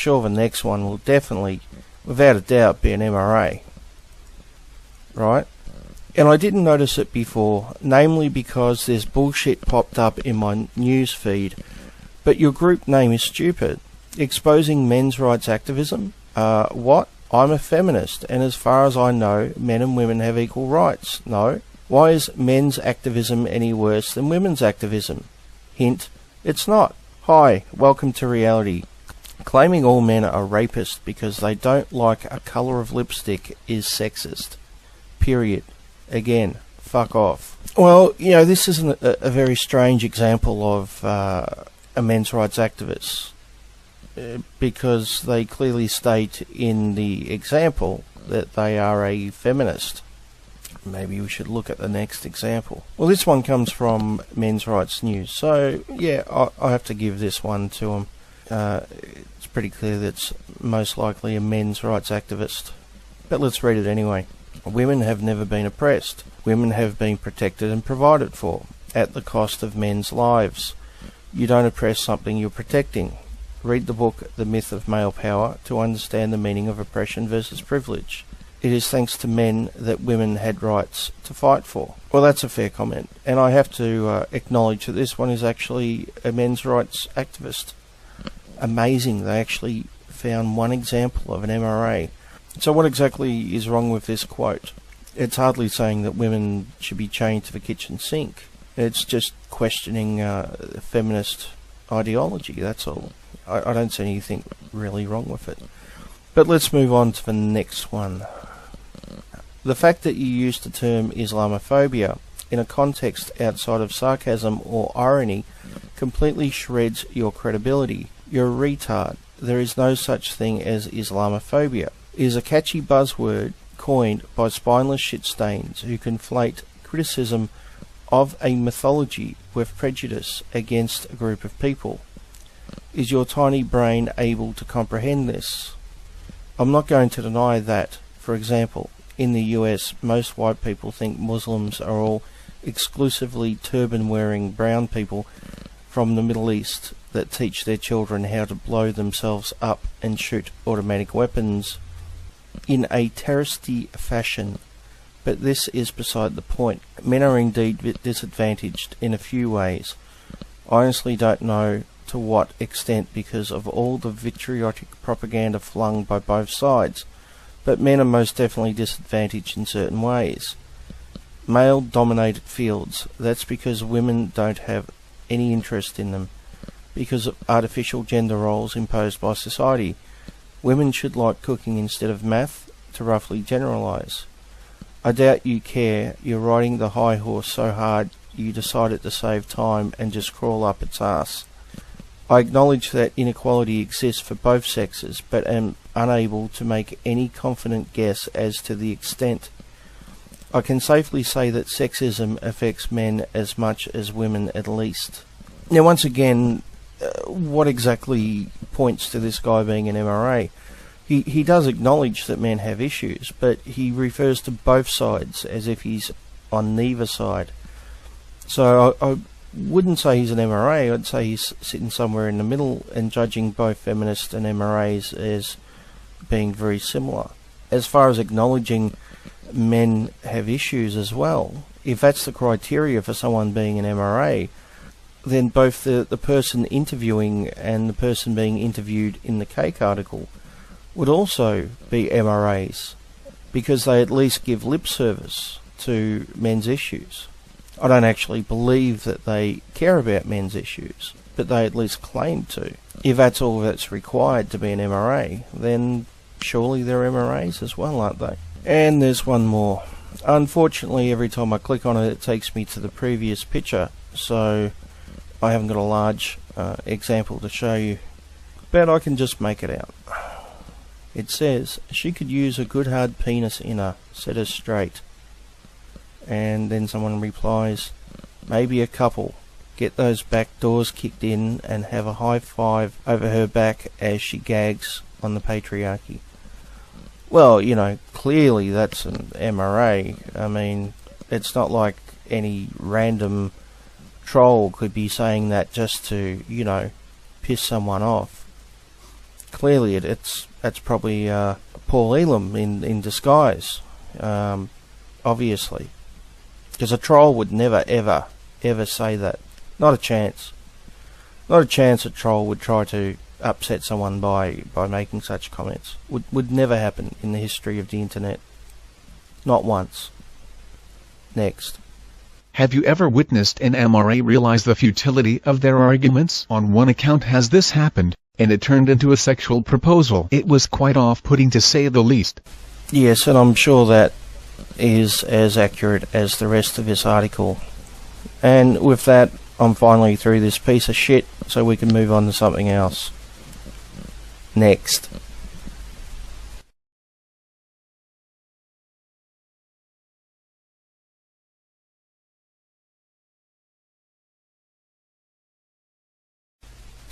sure the next one will definitely, without a doubt, be an EMRA. Right? And I didn't notice it before, namely because there's bullshit popped up in my news feed. But your group name is stupid. Exposing men's rights activism? What? I'm a feminist, and as far as I know, men and women have equal rights. No. Why is men's activism any worse than women's activism? Hint, it's not. Hi, welcome to reality. Claiming all men are rapists because they don't like a colour of lipstick is sexist. Period. Again, fuck off. Well, you know, this isn't a very strange example of a men's rights activist, because they clearly state in the example that they are a feminist. Maybe we should look at the next example. Well, this one comes from Men's Rights News, so yeah, I have to give this one to them. It's pretty clear that it's most likely a men's rights activist, but let's read it anyway. Women have never been oppressed. Women have been protected and provided for, at the cost of men's lives. You don't oppress something you're protecting. Read the book The Myth of Male Power to understand the meaning of oppression versus privilege. It is thanks to men that women had rights to fight for. Well, that's a fair comment, and I have to acknowledge that this one is actually a men's rights activist. Amazing, they actually found one example of an EMRA. So what exactly is wrong with this quote? It's hardly saying that women should be chained to the kitchen sink. It's just questioning feminist ideology, that's all. I don't see anything really wrong with it. But let's move on to the next one. The fact that you use the term Islamophobia in a context outside of sarcasm or irony completely shreds your credibility. You're a retard. There is no such thing as Islamophobia. It is a catchy buzzword coined by spineless shitstains who conflate criticism of a mythology with prejudice against a group of people. Is your tiny brain able to comprehend this? I'm not going to deny that, for example, in the US, most white people think Muslims are all exclusively turban-wearing brown people from the Middle East that teach their children how to blow themselves up and shoot automatic weapons in a terroristy fashion. But this is beside the point. Men are indeed disadvantaged in a few ways. I honestly don't know to what extent because of all the vitriolic propaganda flung by both sides, but men are most definitely disadvantaged in certain ways. Male-dominated fields, that's because women don't have any interest in them, because of artificial gender roles imposed by society. Women should like cooking instead of math, to roughly generalise. I doubt you care. You're riding the high horse so hard you decided to save time and just crawl up its arse. I acknowledge that inequality exists for both sexes, but am unable to make any confident guess as to the extent. I can safely say that sexism affects men as much as women at least. Now, once again, what exactly points to this guy being an EMRA? He does acknowledge that men have issues, but he refers to both sides as if he's on neither side. So I wouldn't say he's an EMRA, I'd say he's sitting somewhere in the middle and judging both feminists and EMRAs as being very similar. As far as acknowledging men have issues as well, if that's the criteria for someone being an EMRA, then both the person interviewing and the person being interviewed in the Cake article would also be EMRAs, because they at least give lip service to men's issues. I don't actually believe that they care about men's issues, but they at least claim to. If that's all that's required to be an EMRA, then surely they're EMRAs as well, aren't they? And there's one more. Unfortunately, every time I click on it, it takes me to the previous picture, so I haven't got a large example to show you, but I can just make it out. It says, she could use a good hard penis in her, set her straight. And then someone replies, maybe a couple. Get those back doors kicked in and have a high five over her back as she gags on the patriarchy. Well, you know, clearly that's an MRA. I mean, it's not like any random troll could be saying that just to, you know, piss someone off. clearly that's probably Paul Elam in disguise, obviously. Because a troll would never, ever say that. Not a chance. Not a chance a troll would try to upset someone by making such comments. Would never happen in the history of the internet. Not once. Next. Have you ever witnessed an EMRA realize the futility of their arguments? On one account has this happened, and it turned into a sexual proposal. It was quite off-putting to say the least. Yes, and I'm sure that is as accurate as the rest of this article. And with that, I'm finally through this piece of shit, so we can move on to something else. Next.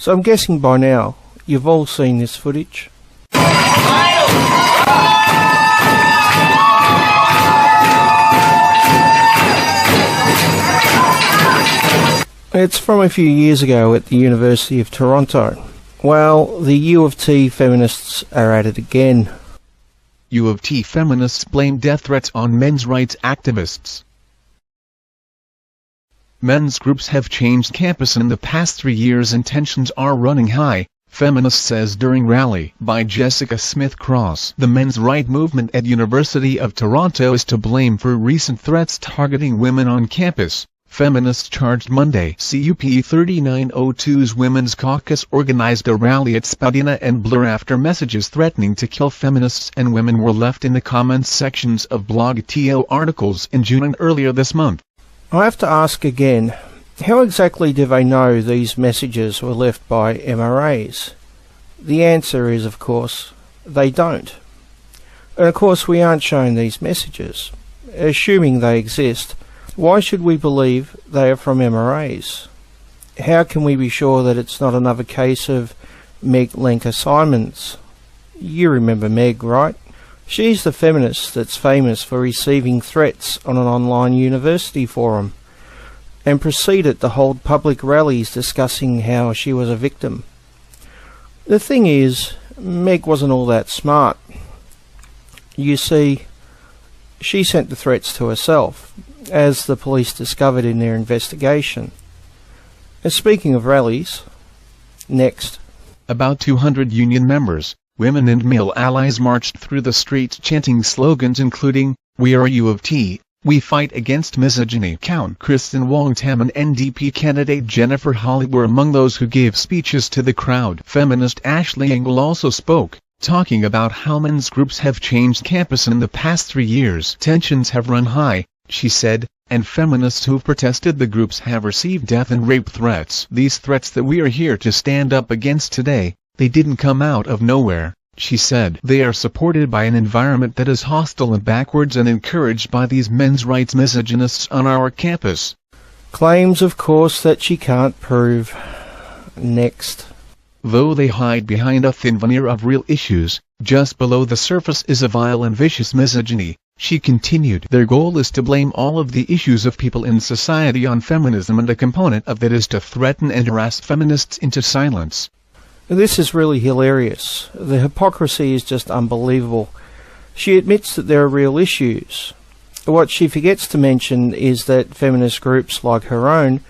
So I'm guessing by now, you've all seen this footage. It's from a few years ago at the University of Toronto. Well, the U of T feminists are at it again. U of T feminists blame death threats on men's rights activists. Men's groups have changed campus in the past 3 years and tensions are running high, Feminist says during rally by Jessica Smith-Cross. The men's right movement at University of Toronto is to blame for recent threats targeting women on campus. Feminists charged Monday. CUP 3902's Women's Caucus organized a rally at Spadina and Bloor after messages threatening to kill feminists and women were left in the comments sections of blog TO articles in June and earlier this month. I have to ask again, how exactly do they know these messages were left by EMRAs? The answer is, of course, they don't. And of course we aren't shown these messages. Assuming they exist, why should we believe they are from EMRAs? How can we be sure that it's not another case of Meg Lenker Simons? You remember Meg, right? She's the feminist that's famous for receiving threats on an online university forum and proceeded to hold public rallies discussing how she was a victim. The thing is, Meg wasn't all that smart. You see, she sent the threats to herself, as the police discovered in their investigation. And speaking of rallies, next. About 200 union members, women and male allies marched through the streets chanting slogans including, "We are U of T, we fight against misogyny." Count Kristen Wong-Tam and NDP candidate Jennifer Hawley were among those who gave speeches to the crowd. Feminist Ashley Engel also spoke, talking about how men's groups have changed campus in the past 3 years. Tensions have run high, she said, and feminists who've protested the groups have received death and rape threats. These threats that we are here to stand up against today, they didn't come out of nowhere, she said. They are supported by an environment that is hostile and backwards and encouraged by these men's rights misogynists on our campus. Claims, of course, that she can't prove. Next. Though they hide behind a thin veneer of real issues, just below the surface is a vile and vicious misogyny, she continued. Their goal is to blame all of the issues of people in society on feminism, and a component of that is to threaten and harass feminists into silence. This is really hilarious. The hypocrisy is just unbelievable. She admits that there are real issues. What she forgets to mention is that feminist groups like her own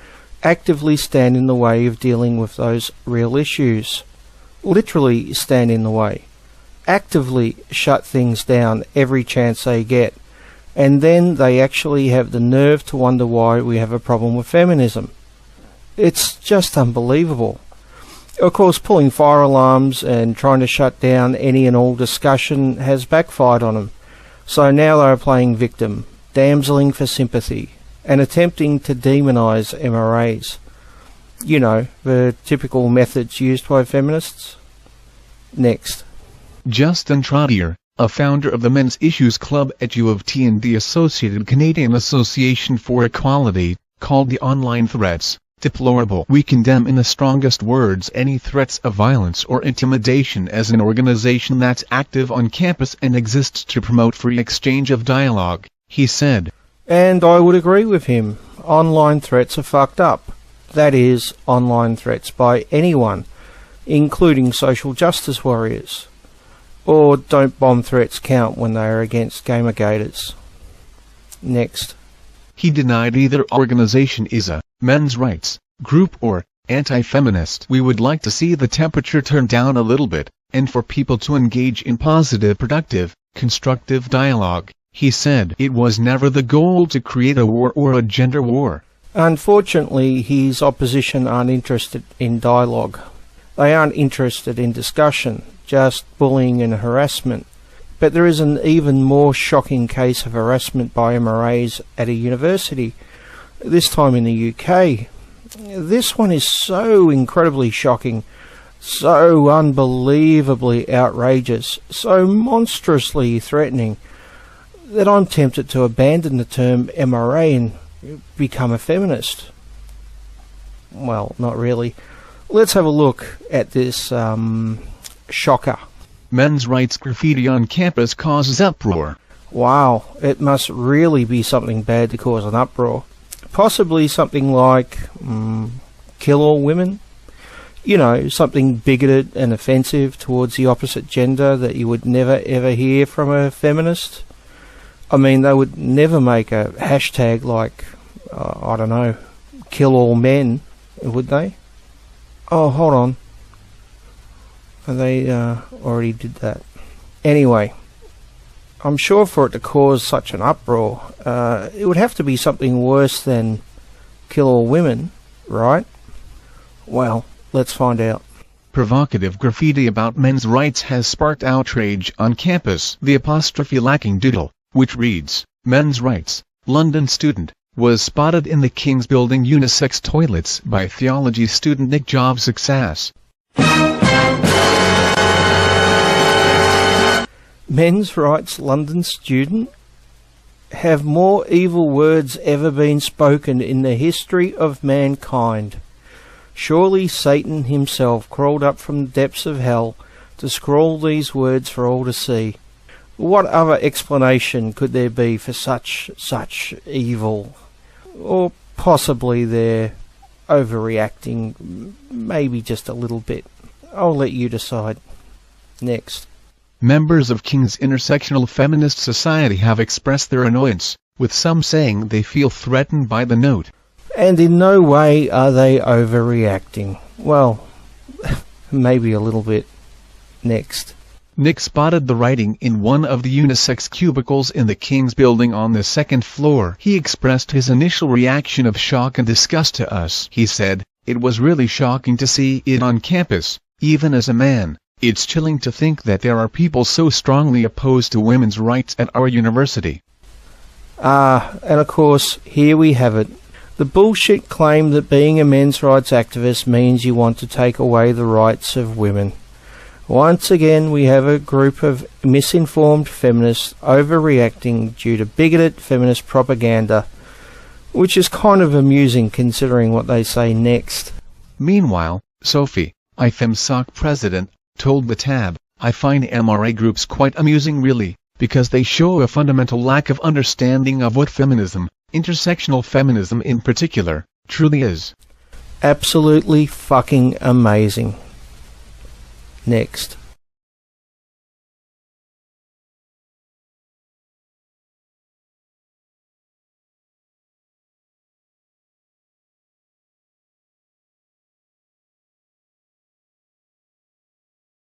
actively stand in the way of dealing with those real issues. Literally stand in the way. Actively shut things down every chance they get. And then they actually have the nerve to wonder why we have a problem with feminism. It's just unbelievable. Of course, pulling fire alarms and trying to shut down any and all discussion has backfired on them. So now they are playing victim, damseling for sympathy, and attempting to demonise EMRAs. You know, the typical methods used by feminists. Next. Justin Trottier, a founder of the Men's Issues Club at U of T and the Associated Canadian Association for Equality, called the online threats deplorable. "We condemn in the strongest words any threats of violence or intimidation as an organization that's active on campus and exists to promote free exchange of dialogue," he said. And I would agree with him. Online threats are fucked up. That is, online threats by anyone. including social justice warriors? Or don't bomb threats count when they are against gamergators? Next. He denied either organization is a men's rights group or anti-feminist. We would like to see the temperature turn down a little bit, and for people to engage in positive, productive, constructive dialogue. He said it was never the goal to create a war or a gender war. Unfortunately, his opposition aren't interested in dialogue. They aren't interested in discussion, just bullying and harassment. But there is an even more shocking case of harassment by MRAs at a university, this time in the UK. This one is so incredibly shocking, so unbelievably outrageous, so monstrously threatening, that I'm tempted to abandon the term MRA and become a feminist. Well, not really. Let's have a look at this shocker. Men's rights graffiti on campus causes uproar. Wow, it must really be something bad to cause an uproar. Possibly something like kill all women. You know, something bigoted and offensive towards the opposite gender that you would never ever hear from a feminist. I mean, they would never make a hashtag like, I don't know, kill all men, would they? Oh, hold on. They already did that. Anyway, I'm sure for it to cause such an uproar, it would have to be something worse than kill all women, right? Well, let's find out. Provocative graffiti about men's rights has sparked outrage on campus. The apostrophe lacking doodle, which reads, men's rights, London student, was spotted in the King's Building unisex toilets by theology student Nick Jobs' success. Men's rights London student? Have more evil words ever been spoken in the history of mankind? Surely Satan himself crawled up from the depths of hell to scrawl these words for all to see. What other explanation could there be for such evil? Or possibly they're overreacting, maybe just a little bit. I'll let you decide. Next. Members of King's Intersectional Feminist Society have expressed their annoyance, with some saying they feel threatened by the note. And in no way are they overreacting. Well, maybe a little bit. Next. Nick spotted the writing in one of the unisex cubicles in the King's Building on the second floor. He expressed his initial reaction of shock and disgust to us. He said, "It was really shocking to see it on campus, even as a man. It's chilling to think that there are people so strongly opposed to women's rights at our university." And of course, here we have it. The bullshit claim that being a men's rights activist means you want to take away the rights of women. Once again, we have a group of misinformed feminists overreacting due to bigoted feminist propaganda, which is kind of amusing considering what they say next. Meanwhile, Sophie, IFEMSOC president, told the Tab, "I find MRA groups quite amusing really, because they show a fundamental lack of understanding of what feminism, intersectional feminism in particular, truly is." Absolutely fucking amazing. Next.